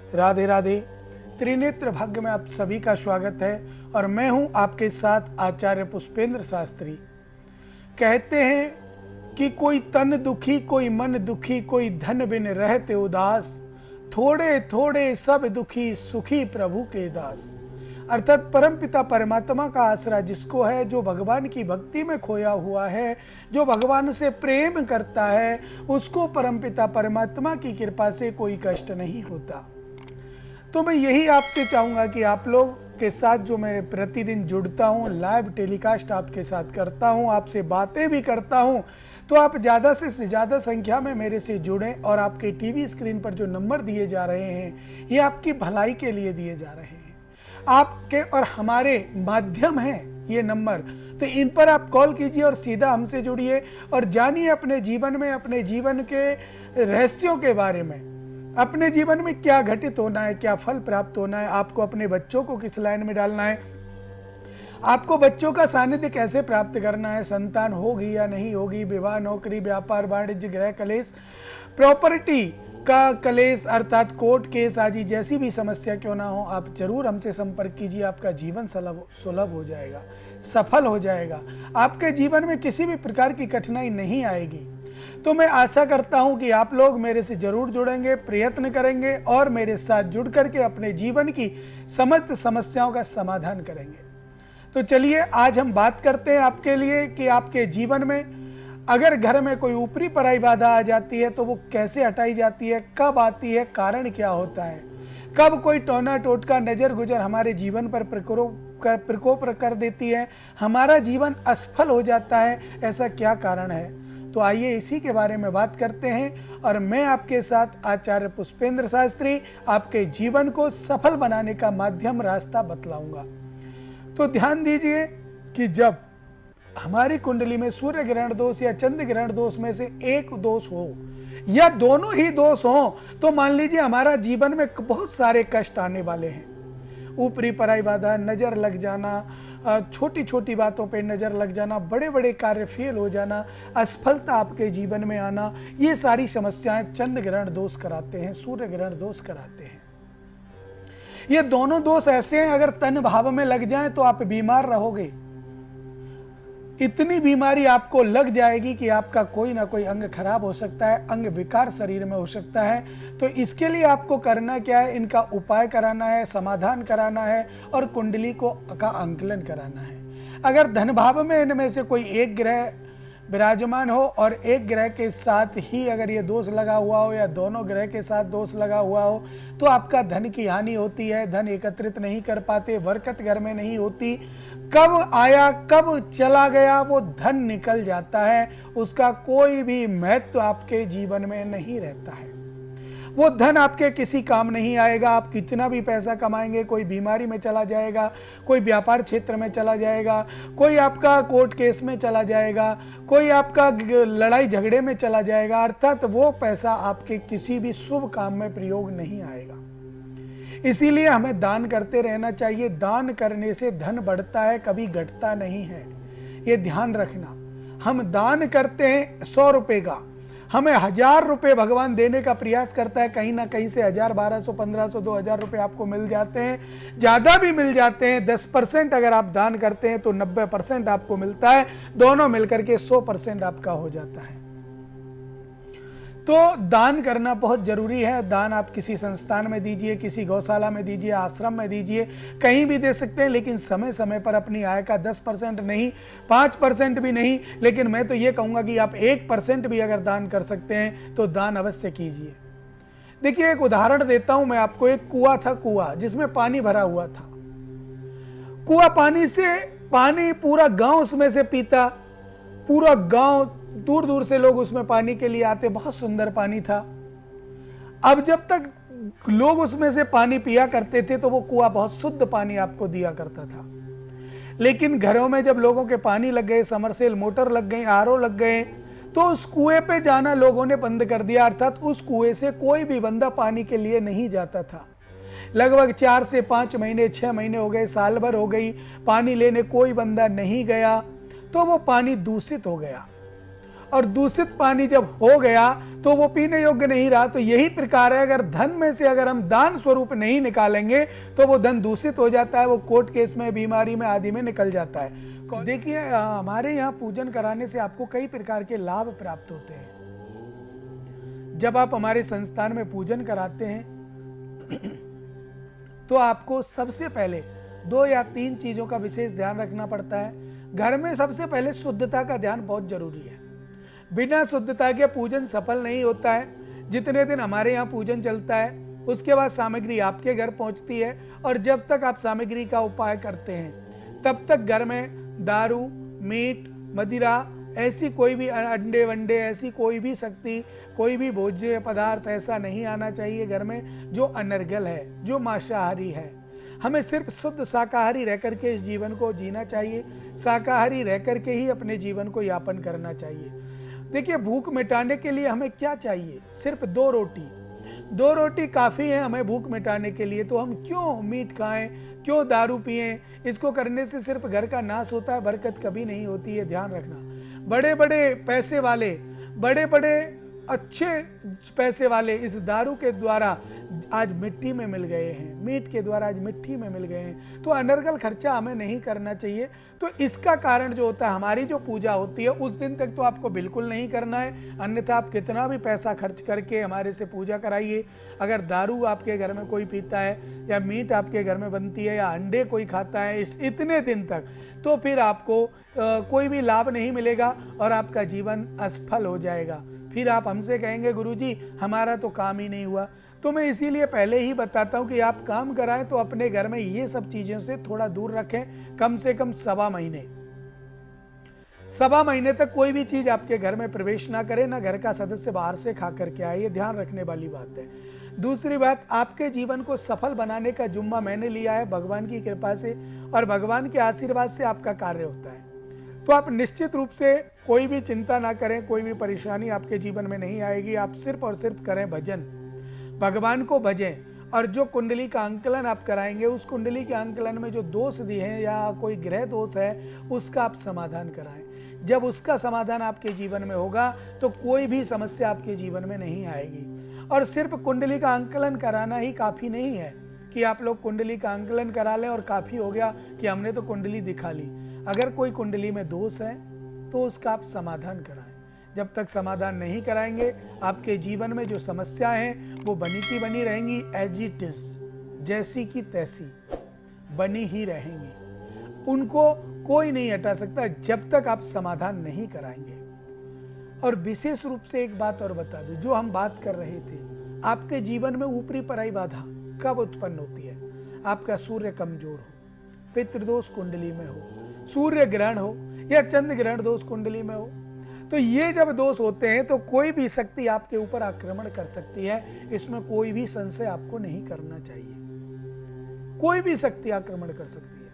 राधे राधे। त्रिनेत्र भाग्य में आप सभी का स्वागत है और मैं हूं आपके साथ आचार्य पुष्पेंद्र शास्त्री। कहते हैं कि कोई तन दुखी, कोई मन दुखी, कोई धन बिन रहते उदास, थोड़े थोड़े सब दुखी, सुखी प्रभु के दास। अर्थात परमपिता परमात्मा का आसरा जिसको है, जो भगवान की भक्ति में खोया हुआ है, जो भगवान से प्रेम करता है, उसको परमपिता परमात्मा की कृपा से कोई कष्ट नहीं होता। तो मैं यही आपसे चाहूँगा कि आप लोग के साथ जो मैं प्रतिदिन जुड़ता हूँ, लाइव टेलीकास्ट आपके साथ करता हूँ, आपसे बातें भी करता हूँ, तो आप ज़्यादा से ज़्यादा संख्या में मेरे से जुड़ें। और आपके टीवी स्क्रीन पर जो नंबर दिए जा रहे हैं, ये आपकी भलाई के लिए दिए जा रहे हैं, आपके और हमारे माध्यम हैं ये नंबर। तो इन पर आप कॉल कीजिए और सीधा हमसे जुड़िए और जानिए अपने जीवन में, अपने जीवन के रहस्यों के बारे में। अपने जीवन में क्या घटित होना है, क्या फल प्राप्त होना है, आपको अपने बच्चों को किस लाइन में डालना है, आपको बच्चों का सानिध्य कैसे प्राप्त करना है, संतान होगी या नहीं होगी, विवाह, नौकरी, व्यापार, वाणिज्य, गृह कलेश, प्रॉपर्टी का कलेश अर्थात कोर्ट केस आदि जैसी भी समस्या क्यों ना हो, आप जरूर हमसे संपर्क कीजिए। आपका जीवन सुलभ हो जाएगा, सफल हो जाएगा, आपके जीवन में किसी भी प्रकार की कठिनाई नहीं आएगी। तो मैं आशा करता हूं कि आप लोग मेरे से जरूर जुड़ेंगे, प्रयत्न करेंगे और मेरे साथ जुड़ करके अपने जीवन की समस्त समस्याओं का समाधान करेंगे। तो चलिए आज हम बात करते हैं आपके लिए कि आपके जीवन में अगर घर में कोई ऊपरी पराई बाधा आ जाती है तो वो कैसे हटाई जाती है, कब आती है, कारण क्या होता है, कब कोई टोना टोटका नजर गुजर हमारे जीवन पर प्रकोप कर देती है, हमारा जीवन असफल हो जाता है, ऐसा क्या कारण है। तो आइए इसी के बारे में बात करते हैं और मैं आपके साथ आचार्य पुष्पेंद्र शास्त्री आपके जीवन को सफल बनाने का माध्यम, रास्ता बतलाऊंगा। तो ध्यान दीजिए कि जब हमारी कुंडली में सूर्य ग्रहण दोष या चंद्र ग्रहण दोष में से एक दोष हो या दोनों ही दोष हो, तो मान लीजिए हमारा जीवन में बहुत सारे कष्ट आने वाले हैं। ऊपरी पराई बाधा, नजर लग जाना, छोटी छोटी बातों पे नजर लग जाना, बड़े बड़े कार्य फेल हो जाना, असफलता आपके जीवन में आना, ये सारी समस्याएं चंद्र ग्रहण दोष कराते हैं, सूर्य ग्रहण दोष कराते हैं। ये दोनों दोष ऐसे हैं, अगर तन भाव में लग जाएं तो आप बीमार रहोगे। इतनी बीमारी आपको लग जाएगी कि आपका कोई ना कोई अंग खराब हो सकता है, अंग विकार शरीर में हो सकता है। तो इसके लिए आपको करना क्या है, इनका उपाय कराना है, समाधान कराना है और कुंडली का आंकलन कराना है। अगर धन भाव में इनमें से कोई एक ग्रह विराजमान हो और एक ग्रह के साथ ही अगर ये दोष लगा हुआ हो या दोनों ग्रह के साथ दोष लगा हुआ हो, तो आपका धन की हानि होती है, धन एकत्रित नहीं कर पाते, बरकत घर में नहीं होती, कब आया कब चला गया वो धन निकल जाता है, उसका कोई भी महत्व आपके जीवन में नहीं रहता है। वो धन आपके किसी काम नहीं आएगा, आप कितना भी पैसा कमाएंगे, कोई बीमारी में चला जाएगा, कोई व्यापार क्षेत्र में चला जाएगा, कोई आपका कोर्ट केस में चला जाएगा, कोई आपका लड़ाई झगड़े में चला जाएगा, अर्थात वो पैसा आपके किसी भी शुभ काम में प्रयोग नहीं आएगा। इसीलिए हमें दान करते रहना चाहिए। दान करने से धन बढ़ता है, कभी घटता नहीं है, ये ध्यान रखना। हम दान करते हैं 100 रुपए का, हमें 1000 रुपए भगवान देने का प्रयास करता है, कहीं ना कहीं से 1000, 1200, 1500, 2000 रुपए आपको मिल जाते हैं, ज्यादा भी मिल जाते हैं। 10% अगर आप दान करते हैं तो 90% आपको मिलता है, दोनों मिलकर के 100% आपका हो जाता है। तो दान करना बहुत जरूरी है। दान आप किसी संस्थान में दीजिए, किसी गौशाला में दीजिए, आश्रम में दीजिए, कहीं भी दे सकते हैं, लेकिन समय समय पर अपनी आय का 10% नहीं, 5% भी नहीं, लेकिन मैं तो ये कहूँगा कि आप 1% भी अगर दान कर सकते हैं तो दान अवश्य कीजिए। देखिए एक उदाहरण देता हूँ मैं आपको। एक कुआं था, कुआं जिसमें पानी भरा हुआ था। कुआं पानी पूरा गांव उसमें से पीता, पूरा गांव दूर दूर से लोग उसमें पानी के लिए आते, बहुत सुंदर पानी था। अब जब तक लोग उसमें से पानी पिया करते थे तो वो कुआं बहुत शुद्ध पानी आपको दिया करता था। लेकिन घरों में जब लोगों के पानी लग गए, समरसेल मोटर लग गई, आरओ लग गए, तो उस कुएं पे जाना लोगों ने बंद कर दिया। अर्थात उस कुएं से कोई भी बंदा पानी के लिए नहीं जाता था। लगभग 4 से 5 महीने, 6 महीने हो गए, साल भर हो गई, पानी लेने कोई बंदा नहीं गया, तो वो पानी दूषित हो गया। और दूषित पानी जब हो गया तो वो पीने योग्य नहीं रहा। तो यही प्रकार है, अगर धन में से अगर हम दान स्वरूप नहीं निकालेंगे तो वो धन दूषित हो जाता है, वो कोर्ट केस में, बीमारी में आदि में निकल जाता है। देखिए हमारे यहाँ पूजन कराने से आपको कई प्रकार के लाभ प्राप्त होते हैं। जब आप हमारे संस्थान में पूजन कराते हैं तो आपको सबसे पहले 2 या 3 चीजों का विशेष ध्यान रखना पड़ता है। घर में सबसे पहले शुद्धता का ध्यान बहुत जरूरी है। बिना शुद्धता के पूजन सफल नहीं होता है। जितने दिन हमारे यहाँ पूजन चलता है उसके बाद सामग्री आपके घर पहुंचती है, और जब तक आप सामग्री का उपाय करते हैं तब तक घर में दारू, मीट, मदिरा, ऐसी कोई भी अंडे वंडे, ऐसी कोई भी शक्ति, कोई भी भोज्य पदार्थ ऐसा नहीं आना चाहिए घर में जो अनर्गल है, जो मांसाहारी है। हमें सिर्फ शुद्ध शाकाहारी रह करके इस जीवन को जीना चाहिए, शाकाहारी रह करके ही अपने जीवन को यापन करना चाहिए। देखिए भूख मिटाने के लिए हमें क्या चाहिए? सिर्फ 2 रोटी। 2 रोटी काफ़ी है हमें भूख मिटाने के लिए, तो हम क्यों मीट खाएं, क्यों दारू पिएं? इसको करने से सिर्फ घर का नाश होता है, बरकत कभी नहीं होती है, ध्यान रखना। बड़े बड़े पैसे वाले, बड़े बड़े अच्छे पैसे वाले इस दारू के द्वारा आज मिट्टी में मिल गए हैं, मीट के द्वारा आज मिट्टी में मिल गए हैं। तो अनर्गल खर्चा हमें नहीं करना चाहिए। तो इसका कारण जो होता है, हमारी जो पूजा होती है उस दिन तक तो आपको बिल्कुल नहीं करना है, अन्यथा आप कितना भी पैसा खर्च करके हमारे से पूजा कराइए, अगर दारू आपके घर में कोई पीता है या मीट आपके घर में बनती है या अंडे कोई खाता है इतने दिन तक, तो फिर आपको कोई भी लाभ नहीं मिलेगा और आपका जीवन असफल हो जाएगा। फिर आप हमसे कहेंगे गुरुजी हमारा तो काम ही नहीं हुआ। तो मैं इसीलिए पहले ही बताता हूं कि आप काम कराएं तो अपने घर में ये सब चीज़ों से थोड़ा दूर रखें। कम से कम 1.25 महीने, 1.25 महीने तक कोई भी चीज़ आपके घर में प्रवेश ना करे, ना घर का सदस्य बाहर से खा करके आए। ये ध्यान रखने वाली बात है। दूसरी बात, आपके जीवन को सफल बनाने का जुम्मा मैंने लिया है भगवान की कृपा से, और भगवान के आशीर्वाद से आपका कार्य होता है। तो आप निश्चित रूप से कोई भी चिंता ना करें, कोई भी परेशानी आपके जीवन में नहीं आएगी। आप सिर्फ और सिर्फ करें भजन, भगवान को भजें, और जो कुंडली का अंकलन आप कराएंगे उस कुंडली के अंकलन में जो दोष दिए हैं या कोई ग्रह दोष है उसका आप समाधान कराएं। जब उसका समाधान आपके जीवन में होगा तो कोई भी समस्या आपके जीवन में नहीं आएगी। और सिर्फ कुंडली का अंकलन कराना ही काफ़ी नहीं है कि आप लोग कुंडली का अंकलन करा लें और काफ़ी हो गया कि हमने तो कुंडली दिखा ली। अगर कोई कुंडली में दोष है तो उसका आप समाधान कराएं। जब तक समाधान नहीं कराएंगे आपके जीवन में जो समस्याएं हैं वो बनी की बनी रहेंगी, एज इट इज, जैसी की तैसी बनी ही रहेंगी। उनको कोई नहीं हटा सकता जब तक आप समाधान नहीं कराएंगे। और विशेष रूप से एक बात और बता दूं, जो हम बात कर रहे थे, आपके जीवन में ऊपरी पराई बाधा कब उत्पन्न होती है? आपका सूर्य कमजोर हो, पितृदोष कुंडली में हो, सूर्य ग्रहण हो या चंद्र ग्रहण दोष कुंडली में हो, तो ये जब दोष होते हैं तो कोई भी शक्ति आपके ऊपर आक्रमण कर सकती है। इसमें कोई भी संशय आपको नहीं करना चाहिए। कोई भी शक्ति आक्रमण कर सकती है,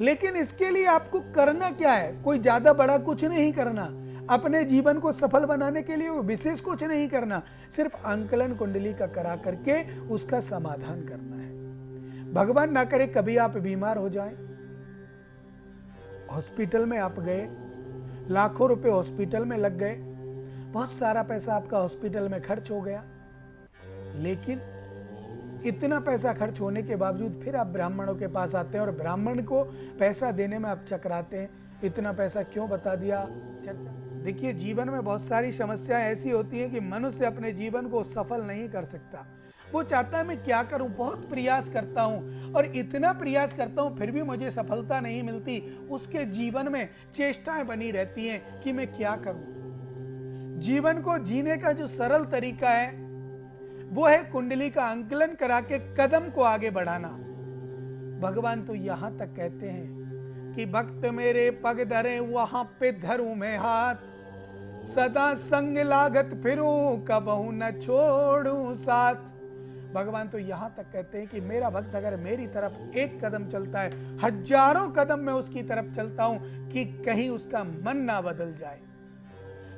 लेकिन इसके लिए आपको करना क्या है? कोई ज्यादा बड़ा कुछ नहीं करना। अपने जीवन को सफल बनाने के लिए विशेष कुछ नहीं करना, सिर्फ अंकलन कुंडली का करा करके उसका समाधान करना है। भगवान ना करे कभी आप बीमार हो जाएं, हॉस्पिटल में आप गए, लाखों रुपए हॉस्पिटल में लग गए, बहुत सारा पैसा आपका हॉस्पिटल में खर्च हो गया, लेकिन इतना पैसा खर्च होने के बावजूद फिर आप ब्राह्मणों के पास आते हैं और ब्राह्मण को पैसा देने में आप चकराते हैं। इतना पैसा क्यों? बता दिया चर्चा। देखिए जीवन में बहुत सारी समस्याएं ऐसी होती हैं कि मनुष्य अपने जीवन को सफल नहीं कर सकता। वो चाहता है मैं क्या करूं, बहुत प्रयास करता हूं और इतना प्रयास करता हूं फिर भी मुझे सफलता नहीं मिलती। उसके जीवन में चेष्टाएं बनी रहती हैं कि मैं क्या करूं। जीवन को जीने का जो सरल तरीका है वो है कुंडली का अंकलन करा के कदम को आगे बढ़ाना। भगवान तो यहां तक कहते हैं कि भक्त मेरे पग धरे वहां पे धरूं मैं हाथ, सदा संग लागत फिरूं कबहू न छोड़ूं साथ। भगवान तो यहां तक कहते हैं कि मेरा भक्त अगर मेरी तरफ एक कदम चलता है, हजारों कदम मैं उसकी तरफ चलता हूं कि कहीं उसका मन ना बदल जाए।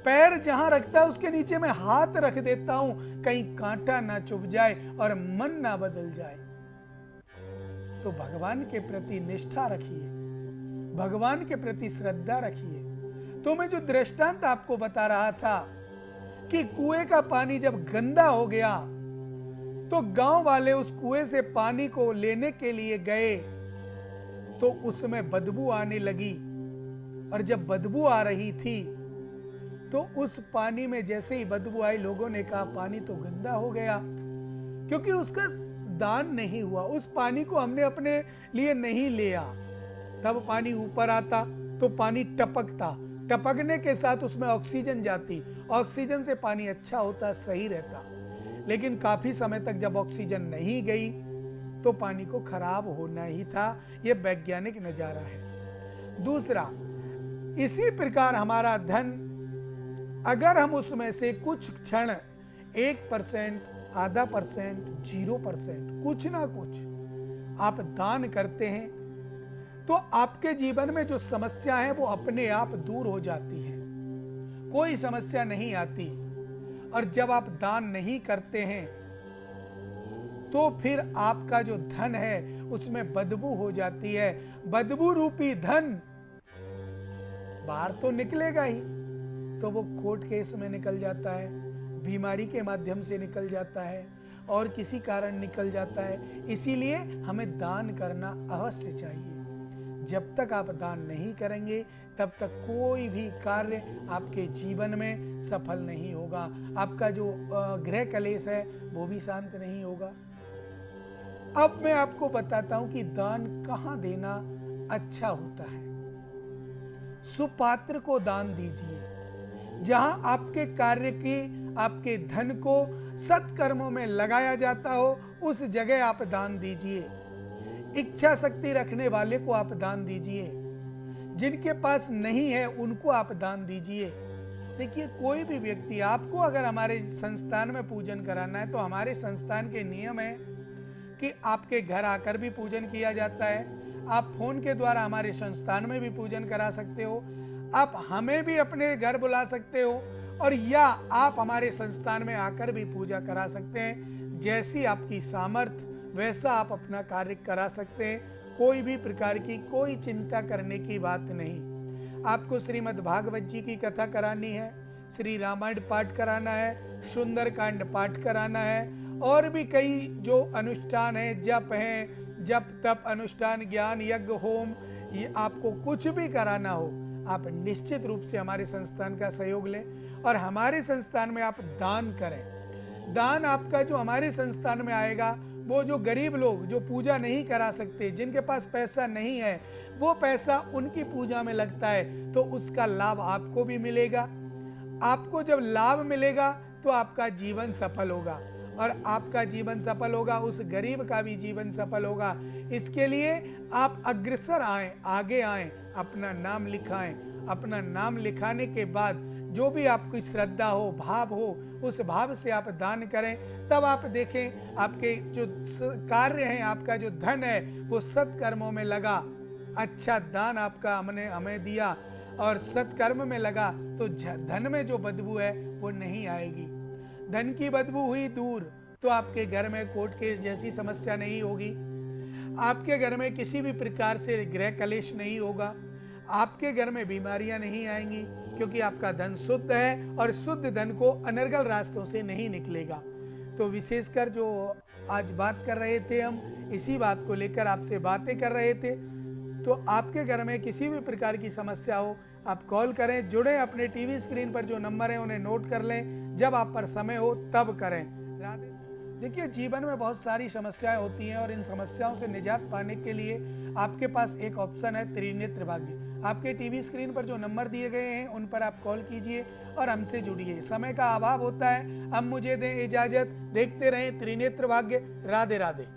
पैर जहां रखता है उसके नीचे मैं हाथ रख देता हूं, कहीं कांटा ना चुभ जाए और मन ना बदल जाए। तो भगवान के प्रति निष्ठा रखिए, भगवान के प्रति श्रद्धा रखिए, तो मैं जो दृष्टांत आपको बता रहा था कि कुएं का पानी जब गंदा हो गया तो गांव वाले उस कुएं से पानी को लेने के लिए गए तो उसमें बदबू आने लगी, और जब बदबू आ रही थी तो उस पानी में जैसे ही बदबू आई, लोगों ने कहा पानी तो गंदा हो गया, क्योंकि उसका दान नहीं हुआ। उस पानी को हमने अपने लिए नहीं लिया। तब पानी ऊपर आता तो पानी टपकता, टपकने के साथ उसमें ऑक्सीजन जाती, ऑक्सीजन से पानी अच्छा होता, सही रहता। लेकिन काफी समय तक जब ऑक्सीजन नहीं गई तो पानी को खराब होना ही था। यह वैज्ञानिक नजारा है। दूसरा, इसी प्रकार हमारा धन, अगर हम उसमें से कुछ क्षण 1%, आधा परसेंट, 0%, कुछ ना कुछ आप दान करते हैं तो आपके जीवन में जो समस्या है वो अपने आप दूर हो जाती है, कोई समस्या नहीं आती। और जब आप दान नहीं करते हैं तो फिर आपका जो धन है उसमें बदबू हो जाती है। बदबू रूपी धन बाहर तो निकलेगा ही, तो वो कोर्ट केस में निकल जाता है, बीमारी के माध्यम से निकल जाता है, और किसी कारण निकल जाता है। इसीलिए हमें दान करना अवश्य चाहिए। जब तक आप दान नहीं करेंगे तब तक कोई भी कार्य आपके जीवन में सफल नहीं होगा। आपका जो गृह कलेश है वो भी शांत नहीं होगा। अब मैं आपको बताता हूं कि दान कहां देना अच्छा होता है। सुपात्र को दान दीजिए। जहां आपके कार्य की, आपके धन को सत्कर्मों में लगाया जाता हो, उस जगह आप दान दीजिए। इच्छा शक्ति रखने वाले को आप दान दीजिए। जिनके पास नहीं है उनको आप दान दीजिए। देखिए, कोई भी व्यक्ति, आपको अगर हमारे संस्थान में पूजन कराना है तो हमारे संस्थान के नियम है कि आपके घर आकर भी पूजन किया जाता है। आप फोन के द्वारा हमारे संस्थान में भी पूजन करा सकते हो, आप हमें भी अपने घर बुला सकते हो, और या आप हमारे संस्थान में आकर भी पूजा करा सकते हैं। जैसी आपकी सामर्थ्य वैसा आप अपना कार्य करा सकते हैं। कोई भी प्रकार की कोई चिंता करने की बात नहीं। आपको श्रीमद् भागवत जी की कथा करानी है, श्री रामायण पाठ कराना है, सुंदरकांड पाठ कराना है, और भी कई जो अनुष्ठान है, जप है, जप तप अनुष्ठान, ज्ञान यज्ञ होम, ये आपको कुछ भी कराना हो, आप निश्चित रूप से हमारे संस्थान का सहयोग लें और हमारे संस्थान में आप दान करें। दान आपका जो हमारे संस्थान में आएगा, वो जो गरीब लोग जो पूजा नहीं करा सकते, जिनके पास पैसा नहीं है, वो पैसा उनकी पूजा में लगता है, तो उसका लाभ आपको भी मिलेगा। आपको जब लाभ मिलेगा तो आपका जीवन सफल होगा, और आपका जीवन सफल होगा, उस गरीब का भी जीवन सफल होगा। इसके लिए आप अग्रसर आएं, आगे आएं, अपना नाम लिखाएं। अपना नाम लिखाने के बाद जो भी आपकी श्रद्धा हो, भाव हो, उस भाव से आप दान करें। तब आप देखें आपके जो कार्य हैं, आपका जो धन है वो सत्कर्मों में लगा। अच्छा दान आपका हमने हमें दिया और सत्कर्म में लगा तो धन में जो बदबू है वो नहीं आएगी। धन की बदबू हुई दूर तो आपके घर में कोर्ट केस जैसी समस्या नहीं होगी। आपके घर में किसी भी प्रकार से गृह कलेश नहीं होगा। आपके घर में बीमारियां नहीं आएंगी, क्योंकि आपका धन शुद्ध है और शुद्ध धन को अनर्गल रास्तों से नहीं निकलेगा। तो विशेषकर जो आज बात कर रहे थे, हम इसी बात को लेकर आपसे बातें कर रहे थे। तो आपके घर में किसी भी प्रकार की समस्या हो, आप कॉल करें, जुड़े, अपने टीवी स्क्रीन पर जो नंबर है उन्हें नोट कर लें, जब आप पर समय हो तब करें। राधे। देखिए, जीवन में बहुत सारी समस्याएं होती हैं और इन समस्याओं से निजात पाने के लिए आपके पास एक ऑप्शन है, त्रिनेत्र भाग्य। आपके टीवी स्क्रीन पर जो नंबर दिए गए हैं उन पर आप कॉल कीजिए और हमसे जुड़िए। समय का अभाव होता है, अब मुझे दें इजाजत। देखते रहें त्रिनेत्र भाग्य। राधे राधे।